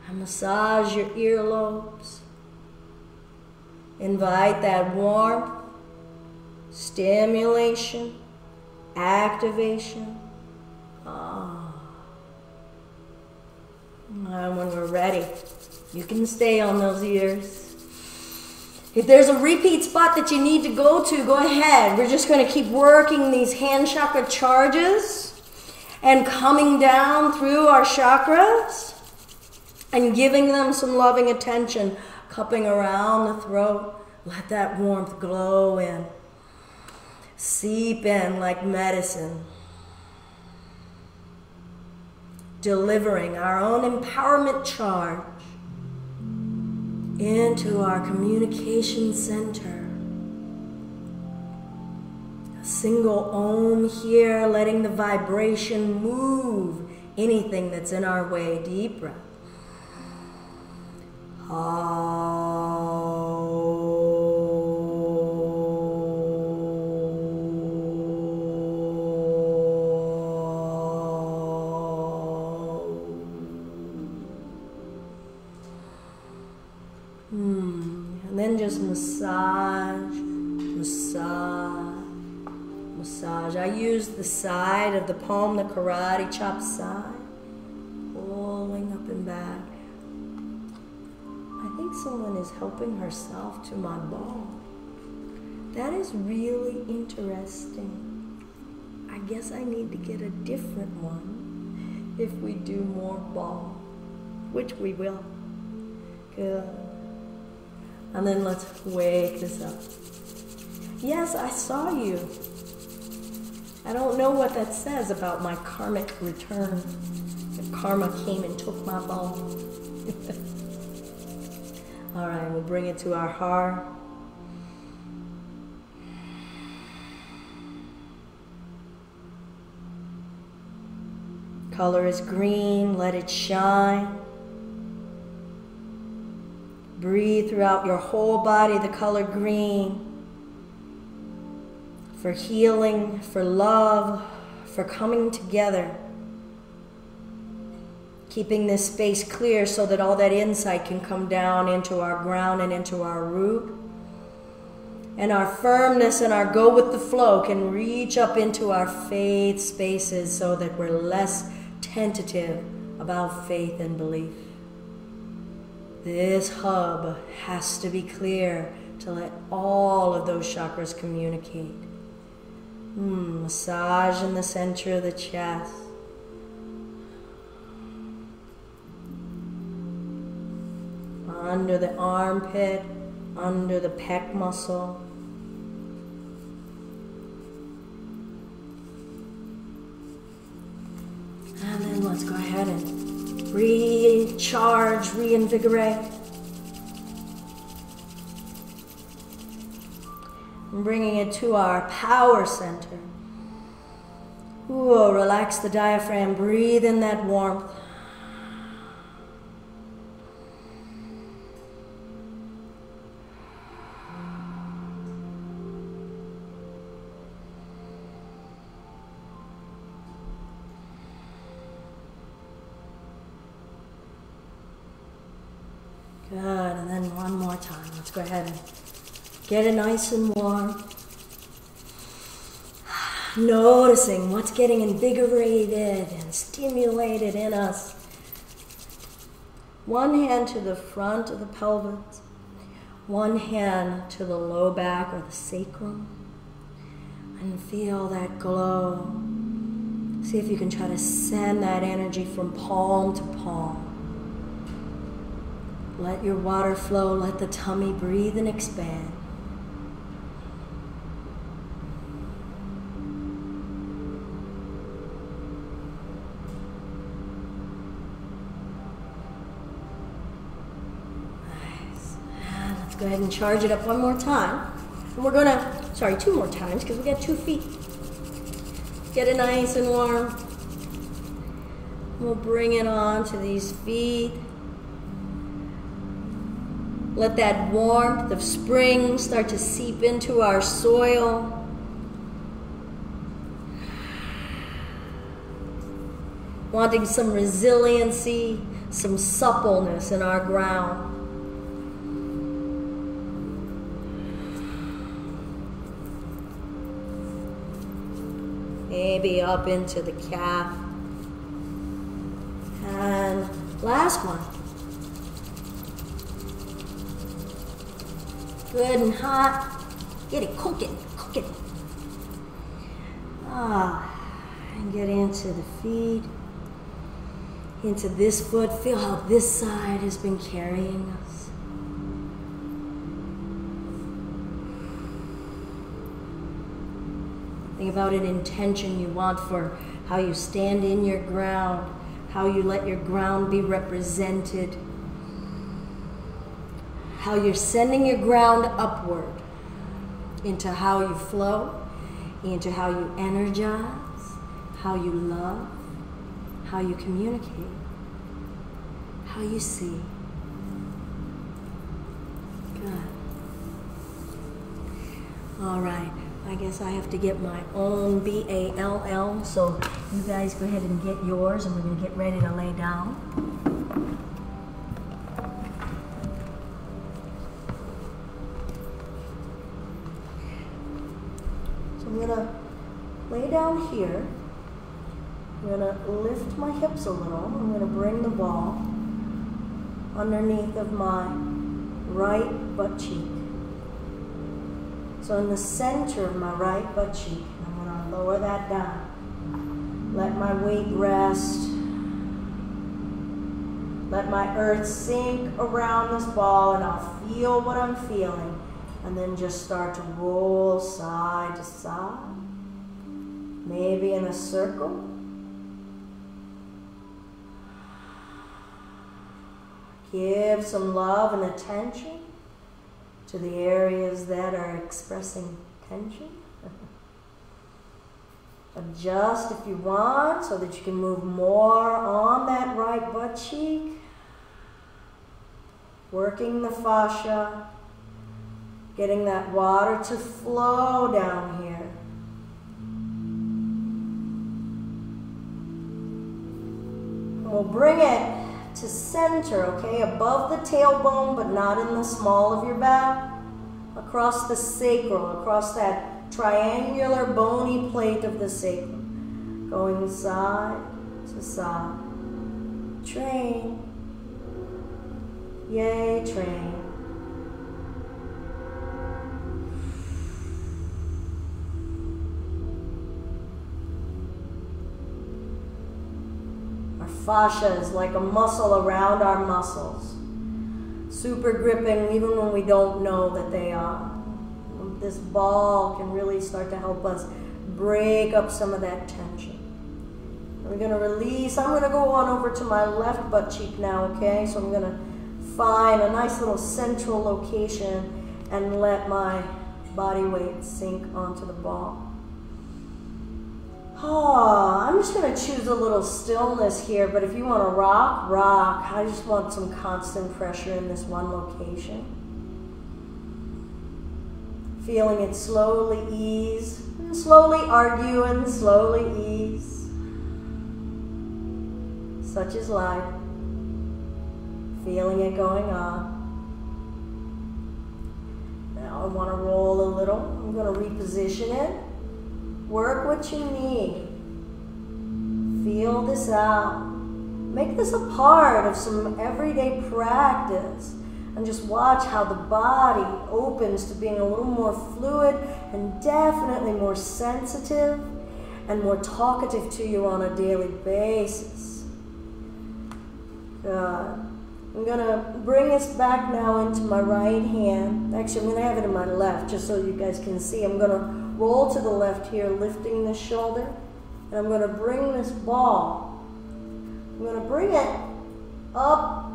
And massage your earlobes. Invite that warmth, stimulation, activation. And when we're ready, you can stay on those ears. If there's a repeat spot that you need to go ahead. We're just going to keep working these hand chakra charges and coming down through our chakras and giving them some loving attention, cupping around the throat. Let that warmth glow in, seep in like medicine, delivering our own empowerment charge into our communication center. A single Om here, letting the vibration move anything that's in our way. Deep breath. And then just massage, massage, massage. I use the side of the palm, the karate chop side, pulling up and back. I think someone is helping herself to my ball. That is really interesting. I guess I need to get a different one if we do more ball, which we will. Good. And then let's wake this up. Yes, I saw you. I don't know what that says about my karmic return. If karma came and took my ball. All right, we'll bring it to our heart. Color is green, let it shine. Breathe throughout your whole body the color green. For healing, for love, for coming together. Keeping this space clear so that all that insight can come down into our ground and into our root. And our firmness and our go with the flow can reach up into our faith spaces so that we're less tentative about faith and belief. This hub has to be clear to let all of those chakras communicate. Massage in the center of the chest. Under the armpit, under the pec muscle. And then let's go ahead and recharge, reinvigorate. And bringing it to our power center. Ooh, relax the diaphragm, breathe in that warmth. Good, and then one more time. Let's go ahead and get it nice and warm. Noticing what's getting invigorated and stimulated in us. One hand to the front of the pelvis. One hand to the low back or the sacrum. And feel that glow. See if you can try to send that energy from palm to palm. Let your water flow, let the tummy breathe and expand. Nice. And let's go ahead and charge it up one more time. And we're gonna, two more times because we got 2 feet. Get it nice and warm. We'll bring it on to these feet. Let that warmth of spring start to seep into our soil. Wanting some resiliency, some suppleness in our ground. Maybe up into the calf. And last one. Good and hot. Get it cooking, cooking. And get into the feet, into this foot. Feel how this side has been carrying us. Think about an intention you want for how you stand in your ground, how you let your ground be represented. How you're sending your ground upward into how you flow, into how you energize, how you love, how you communicate, how you see. Good. All right, I guess I have to get my own BALL, so you guys go ahead and get yours, and we're going to get ready to lay down. I'm gonna lay down here. I'm gonna lift my hips a little. I'm gonna bring the ball underneath of my right butt cheek. So in the center of my right butt cheek, I'm gonna lower that down. Let my weight rest. Let my earth sink around this ball, and I'll feel what I'm feeling. And then just start to roll side to side. Maybe in a circle. Give some love and attention to the areas that are expressing tension. Adjust if you want so that you can move more on that right butt cheek. Working the fascia. Getting that water to flow down here. And we'll bring it to center, okay? Above the tailbone, but not in the small of your back. Across the sacral, across that triangular bony plate of the sacrum. Going side to side. Train. Yay, train. Our fascia is like a muscle around our muscles. Super gripping even when we don't know that they are. This ball can really start to help us break up some of that tension. We're going to release. I'm going to go on over to my left butt cheek now, okay? So I'm going to find a nice little central location and let my body weight sink onto the ball. Oh, I'm just going to choose a little stillness here, but if you want to rock, rock. I just want some constant pressure in this one location. Feeling it slowly ease, and slowly argue and slowly ease. Such is life. Feeling it going on. Now I want to roll a little. I'm going to reposition it. Work what you need. Feel this out. Make this a part of some everyday practice. And just watch how the body opens to being a little more fluid and definitely more sensitive and more talkative to you on a daily basis. Good. I'm going to bring this back now into my right hand. Actually, I'm going to have it in my left just so you guys can see. I'm going to roll to the left here, lifting the shoulder. And I'm going to bring this ball. I'm going to bring it up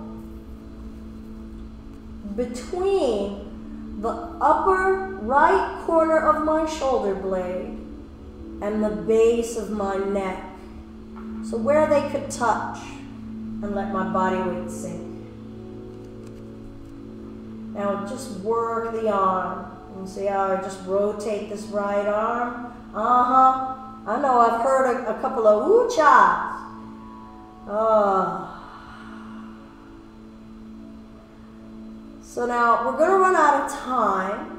between the upper right corner of my shoulder blade and the base of my neck. So where they could touch, and let my body weight sink. Now just work the arm. And see how I just rotate this right arm? I know I've heard a couple of ooh-chas. So now we're going to run out of time,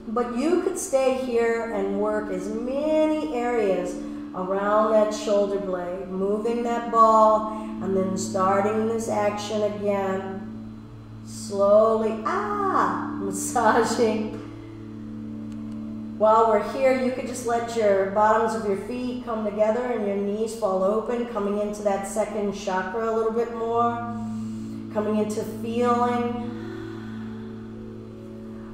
but you could stay here and work as many areas around that shoulder blade, moving that ball, and then starting this action again. Slowly, massaging. While we're here, you could just let your bottoms of your feet come together and your knees fall open, coming into that second chakra a little bit more, coming into feeling.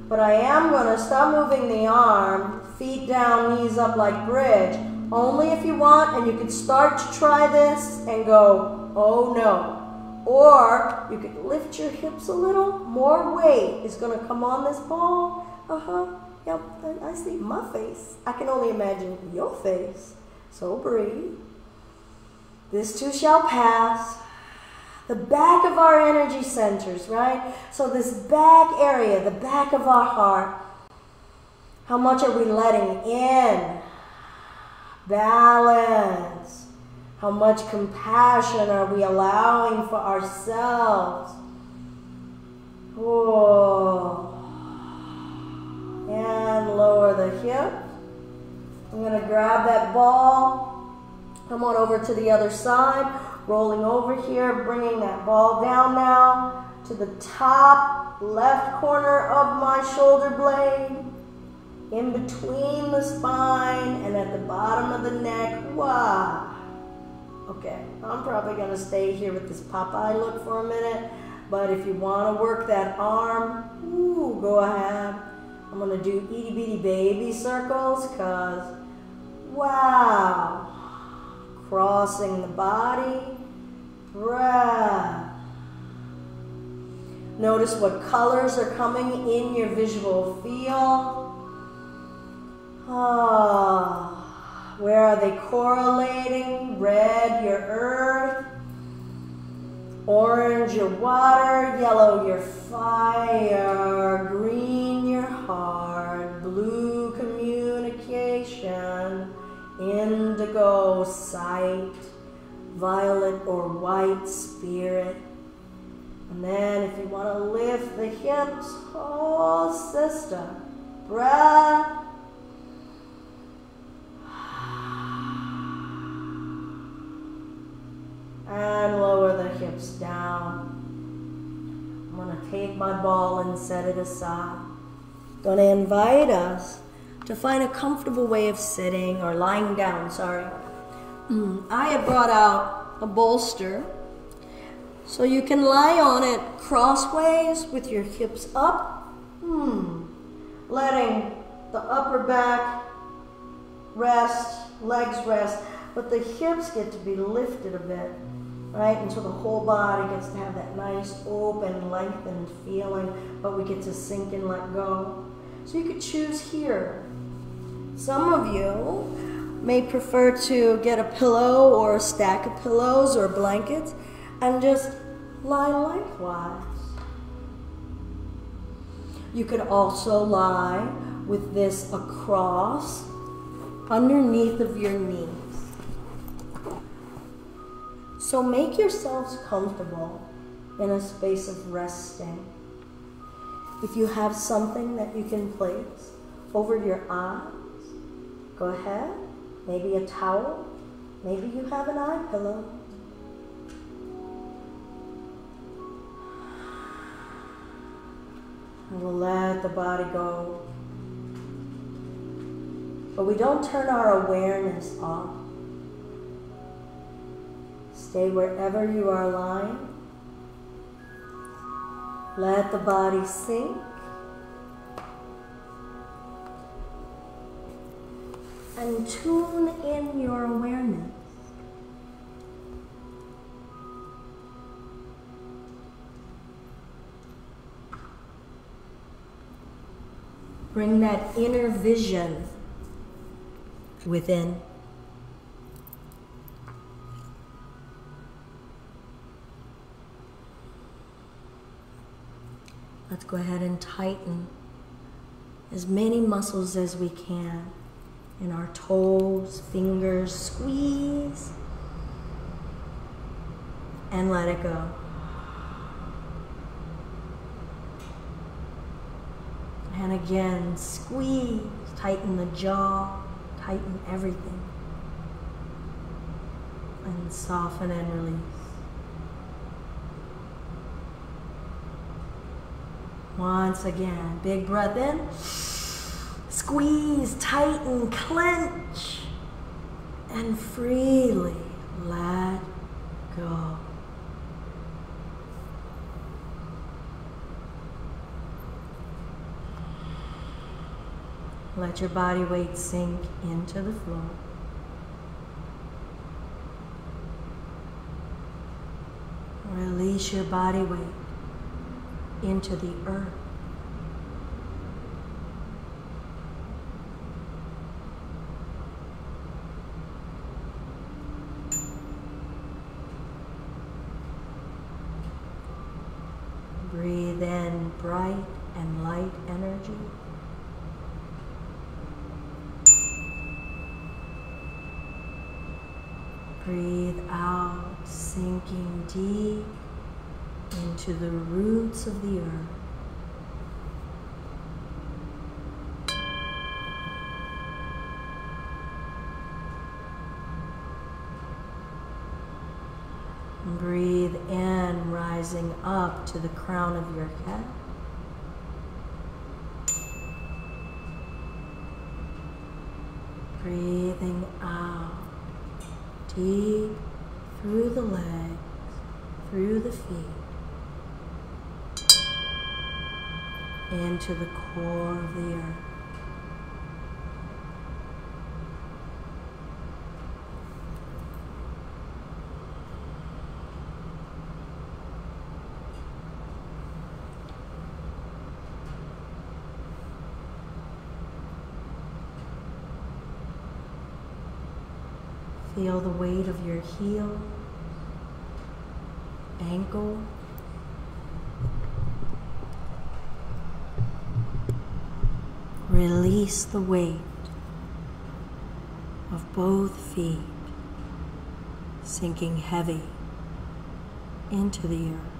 But I am going to stop moving the arm, feet down, knees up like bridge, only if you want, and you could start to try this and go, oh no. Or you could lift your hips a little, more weight is going to come on this ball. Yep, I see my face. I can only imagine your face. So breathe. This too shall pass. The back of our energy centers, right? So this back area, the back of our heart, how much are we letting in? Balance. How much compassion are we allowing for ourselves? Oh. And lower the hips. I'm going to grab that ball, come on over to the other side, rolling over here, bringing that ball down now to the top left corner of my shoulder blade, in between the spine and at the bottom of the neck. Wow. Okay, I'm probably going to stay here with this Popeye look for a minute, but if you want to work that arm, ooh, go ahead. I'm going to do itty bitty baby circles because, wow, crossing the body, breath. Notice what colors are coming in your visual field. Ah, where are they correlating? Red, your earth. Orange, your water. Yellow, your fire. Green, your heart. Blue, communication. Indigo, sight. Violet or white, spirit. And then if you want to lift the hips, whole system. Breath. And lower the hips down. I'm going to take my ball and set it aside. Going to invite us to find a comfortable way of sitting or lying down, sorry. I have brought out a bolster so you can lie on it crossways with your hips up. Letting the upper back rest, legs rest, but the hips get to be lifted a bit, right? Until the whole body gets to have that nice, open, lengthened feeling, but we get to sink and let go. So you could choose here. Some of you may prefer to get a pillow or a stack of pillows or blankets and just lie lengthwise. You could also lie with this across underneath of your knees. So make yourselves comfortable in a space of resting. If you have something that you can place over your eyes, go ahead. Maybe a towel. Maybe you have an eye pillow. And we'll let the body go. But we don't turn our awareness off. Stay wherever you are lying. Let the body sink. And tune in your awareness. Bring that inner vision within. Let's go ahead and tighten as many muscles as we can in our toes, fingers. Squeeze and let it go. And again, squeeze, tighten the jaw, tighten everything. And soften and release. Once again, big breath in. Squeeze, tighten, clench, and freely let go. Let your body weight sink into the floor. Release your body weight into the earth. Breathe in bright and light energy. Breathe out, sinking deep into the roots of the earth. And breathe in, rising up to the crown of your head. Breathing out, deep through the legs, through the feet, into the core of the earth. Feel the weight of your heel, ankle, release the weight of both feet, sinking heavy into the earth.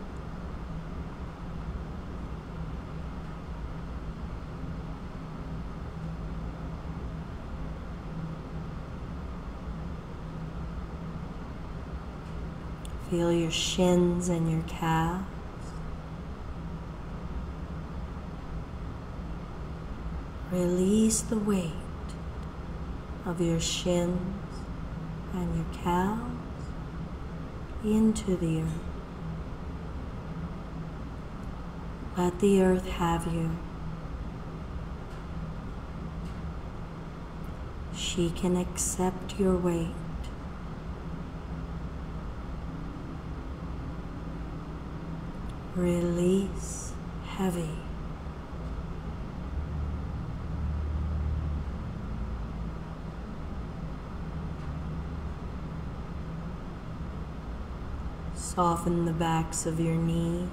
Feel your shins and your calves. Release the weight of your shins and your calves into the earth. Let the earth have you. She can accept your weight. Release heavy. Soften the backs of your knees.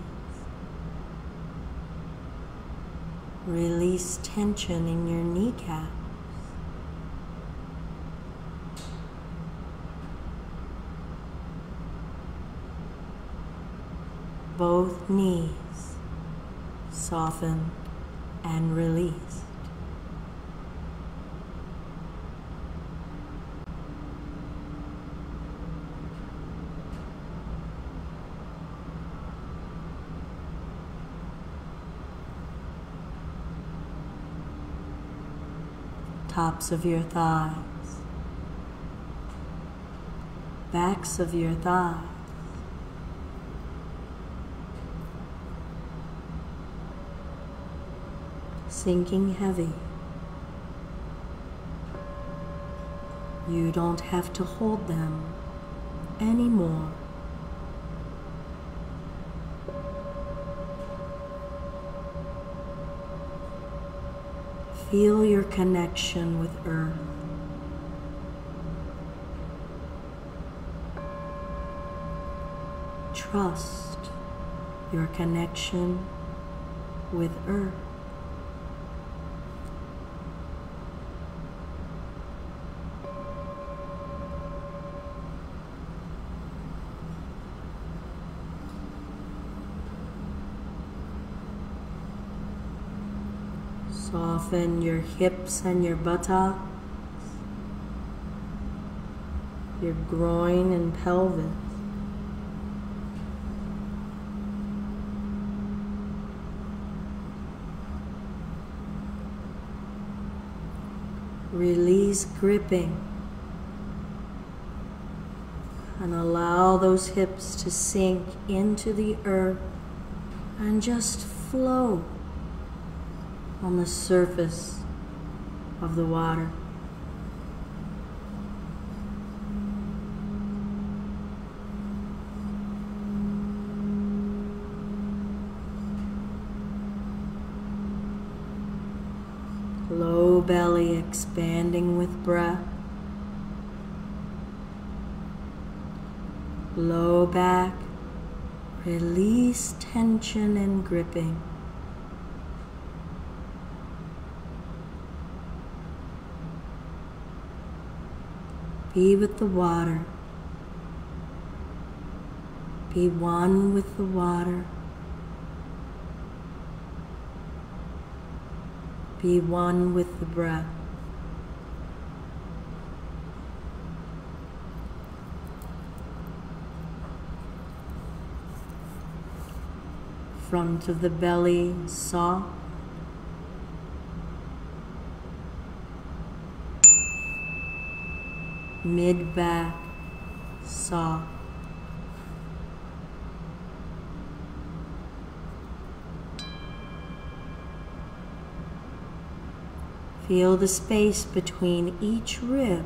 Release tension in your kneecaps. Both knees soften and released. Tops of your thighs, backs of your thighs, sinking heavy. You don't have to hold them anymore. Feel your connection with Earth. Trust your connection with Earth. Soften your hips and your buttocks, your groin and pelvis. Release gripping and allow those hips to sink into the earth and just float on the surface of the water. Low belly expanding with breath. Low back, release tension and gripping. Be with the water. Be one with the water. Be one with the breath. front of the belly soft. Mid-back soft. Feel the space between each rib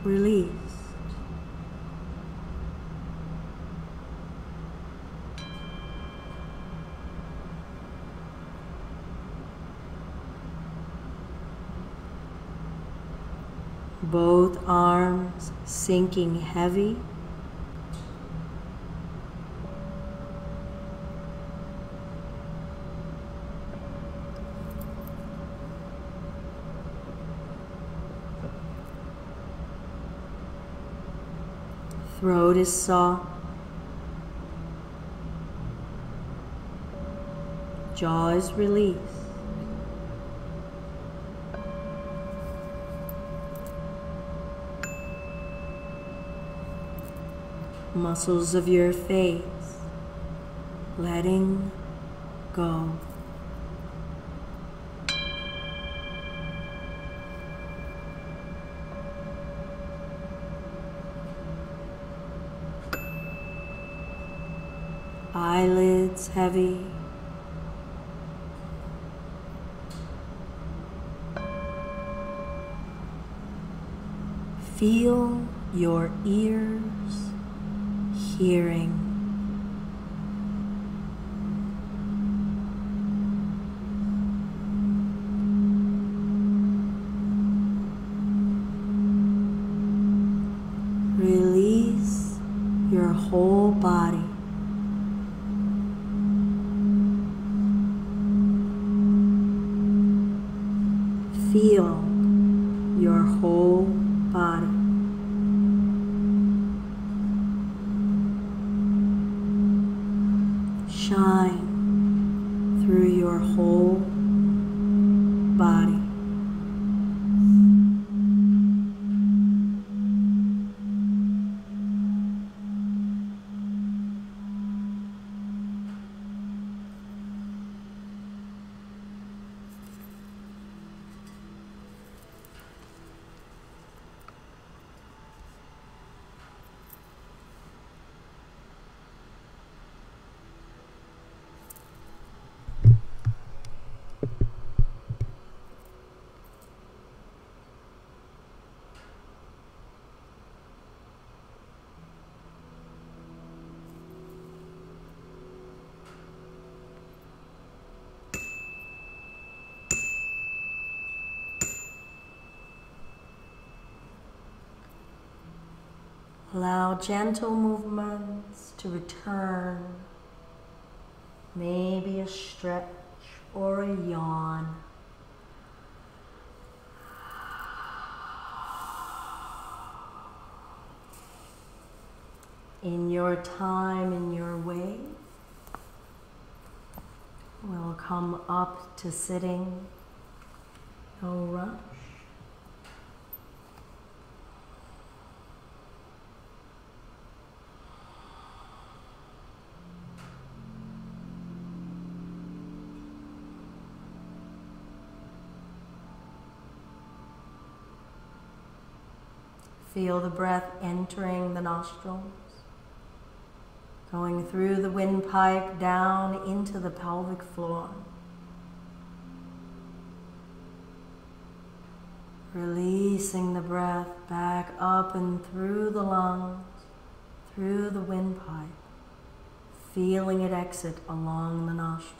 released. Both arms sinking heavy. Throat is soft. Jaw is released. Muscles of your face letting go. Eyelids heavy. Feel your ears hearing. Release your whole body. Feel your whole body. Shine through your whole body. Allow gentle movements to return, maybe a stretch or a yawn. In your time, in your way, we'll come up to sitting, no rush. Feel the breath entering the nostrils, going through the windpipe down into the pelvic floor. Releasing the breath back up and through the lungs, through the windpipe, feeling it exit along the nostrils.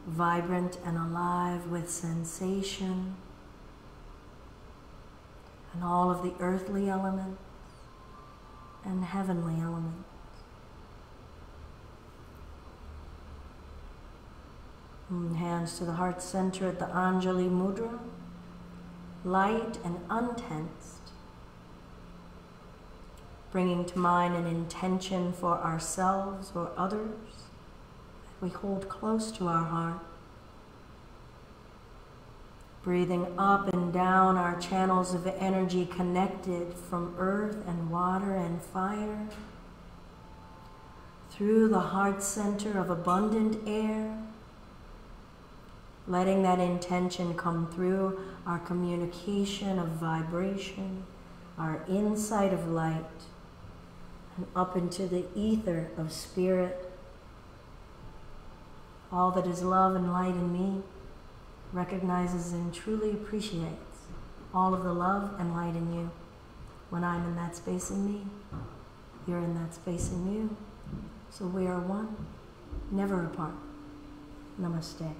Vibrant and alive with sensation and all of the earthly elements and heavenly elements. And hands to the heart center at the Anjali Mudra, light and untensed, bringing to mind an intention for ourselves or others that we hold close to our heart. Breathing up and down our channels of energy connected from earth and water and fire, through the heart center of abundant air, letting that intention come through our communication of vibration, our insight of light, and up into the ether of spirit. All that is love and light in me recognizes and truly appreciates all of the love and light in you. When I'm in that space in me, you're in that space in you. So we are one, never apart. Namaste.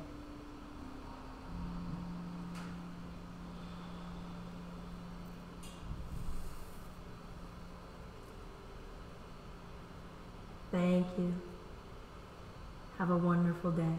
Thank you. Have a wonderful day.